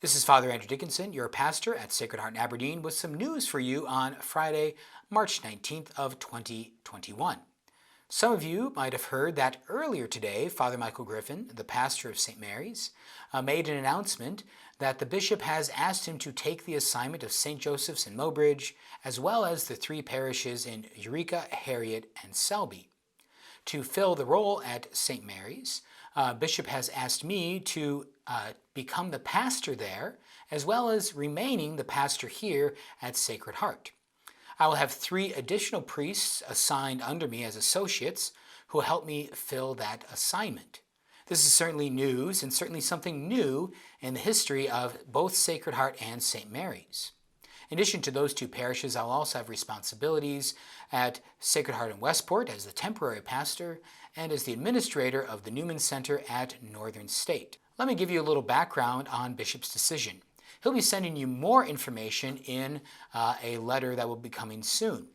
This is Father Andrew Dickinson, your pastor at Sacred Heart in Aberdeen, with some news for you on Friday, March 19th of 2021. Some of you might have heard that earlier today, Father Michael Griffin, the pastor of St. Mary's, made an announcement that the bishop has asked him to take the assignment of St. Joseph's in Mowbridge, as well as the three parishes in Eureka, Harriet, and Selby. To fill the role at St. Mary's, Bishop has asked me to become the pastor there, as well as remaining the pastor here at Sacred Heart. I will have 3 additional priests assigned under me as associates who will help me fill that assignment. This is certainly news, and certainly something new in the history of both Sacred Heart and St. Mary's. In addition to those 2 parishes, I'll also have responsibilities at Sacred Heart in Westport as the temporary pastor and as the administrator of the Newman Center at Northern State. Let me give you a little background on Bishop's decision. He'll be sending you more information in a letter that will be coming soon.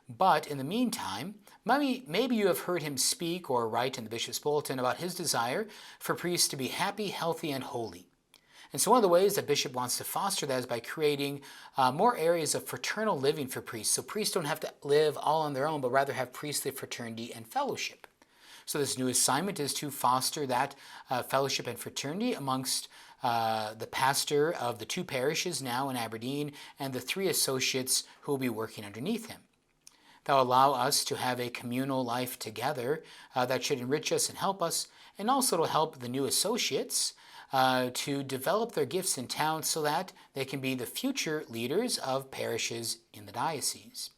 But in the meantime, maybe you have heard him speak or write in the Bishop's Bulletin about his desire for priests to be happy, healthy, and holy. And so one of the ways that Bishop wants to foster that is by creating more areas of fraternal living for priests. So priests don't have to live all on their own, but rather have priestly fraternity and fellowship. So this new assignment is to foster that fellowship and fraternity amongst the pastor of the 2 parishes now in Aberdeen and the 3 associates who will be working underneath him. That will allow us to have a communal life together that should enrich us and help us, and also to help the new associates to develop their gifts in town so that they can be the future leaders of parishes in the diocese.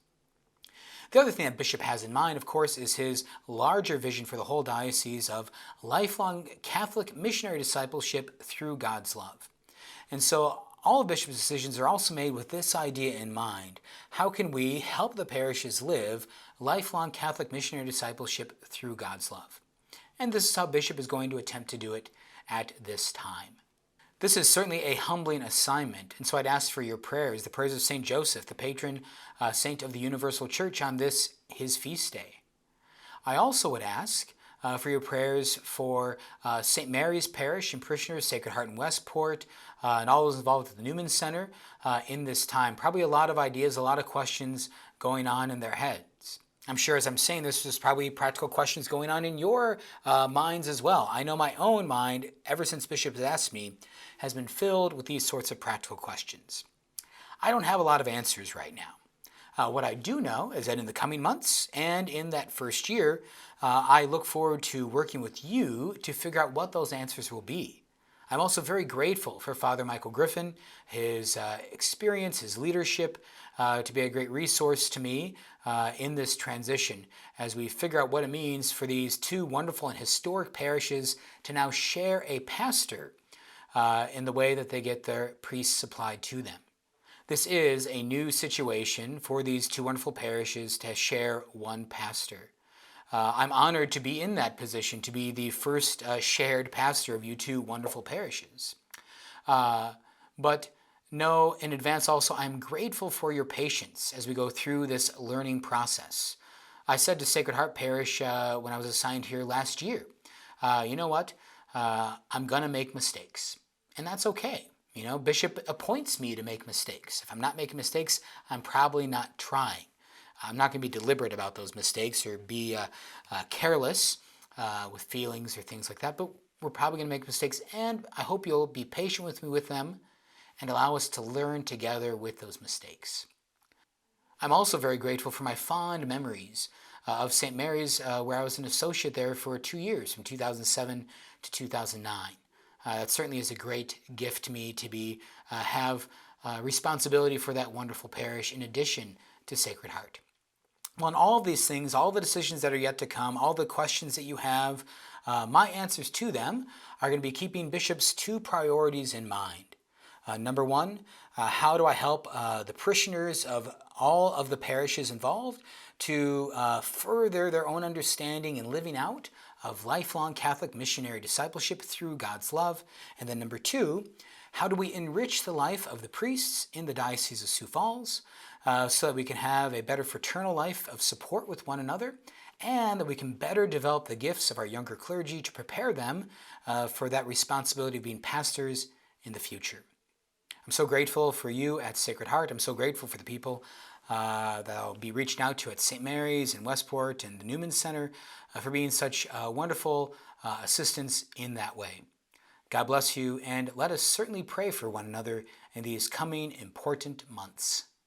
The other thing that Bishop has in mind, of course, is his larger vision for the whole diocese of lifelong Catholic missionary discipleship through God's love. And so all of Bishop's decisions are also made with this idea in mind. How can we help the parishes live lifelong Catholic missionary discipleship through God's love? And this is how Bishop is going to attempt to do it at this time. This is certainly a humbling assignment, and so I'd ask for your prayers, the prayers of St. Joseph, the patron saint of the Universal Church, on this, his feast day. I also would ask for your prayers for St. Mary's Parish and parishioners, Sacred Heart in Westport, and all those involved with the Newman Center in this time. Probably a lot of ideas, a lot of questions going on in their heads. I'm sure as I'm saying this, there's probably practical questions going on in your minds as well. I know my own mind, ever since Bishop has asked me, has been filled with these sorts of practical questions. I don't have a lot of answers right now. What I do know is that in the coming months and in that first year, I look forward to working with you to figure out what those answers will be. I'm also very grateful for Father Michael Griffin, his experience, his leadership, to be a great resource to me in this transition as we figure out what it means for these 2 wonderful and historic parishes to now share a pastor in the way that they get their priests supplied to them. This is a new situation for these 2 wonderful parishes to share one pastor. I'm honored to be in that position, to be the first shared pastor of you 2 wonderful parishes. But know in advance also, I'm grateful for your patience as we go through this learning process. I said to Sacred Heart Parish when I was assigned here last year, you know what, I'm going to make mistakes, and that's okay. You know, Bishop appoints me to make mistakes. If I'm not making mistakes, I'm probably not trying. I'm not going to be deliberate about those mistakes or be careless with feelings or things like that, but we're probably going to make mistakes, and I hope you'll be patient with me with them and allow us to learn together with those mistakes. I'm also very grateful for my fond memories of St. Mary's, where I was an associate there for 2 years, from 2007 to 2009. That certainly is a great gift to me to have responsibility for that wonderful parish in addition to Sacred Heart. Well, on all of these things, all the decisions that are yet to come, all the questions that you have, my answers to them are going to be keeping Bishop's 2 priorities in mind. Number 1, how do I help the parishioners of all of the parishes involved to further their own understanding and living out of lifelong Catholic missionary discipleship through God's love? And then number 2, how do we enrich the life of the priests in the Diocese of Sioux Falls so that we can have a better fraternal life of support with one another, and that we can better develop the gifts of our younger clergy to prepare them for that responsibility of being pastors in the future. I'm so grateful for you at Sacred Heart. I'm so grateful for the people that I'll be reaching out to at St. Mary's in Westport and the Newman Center for being such wonderful assistance in that way. God bless you, and let us certainly pray for one another in these coming important months.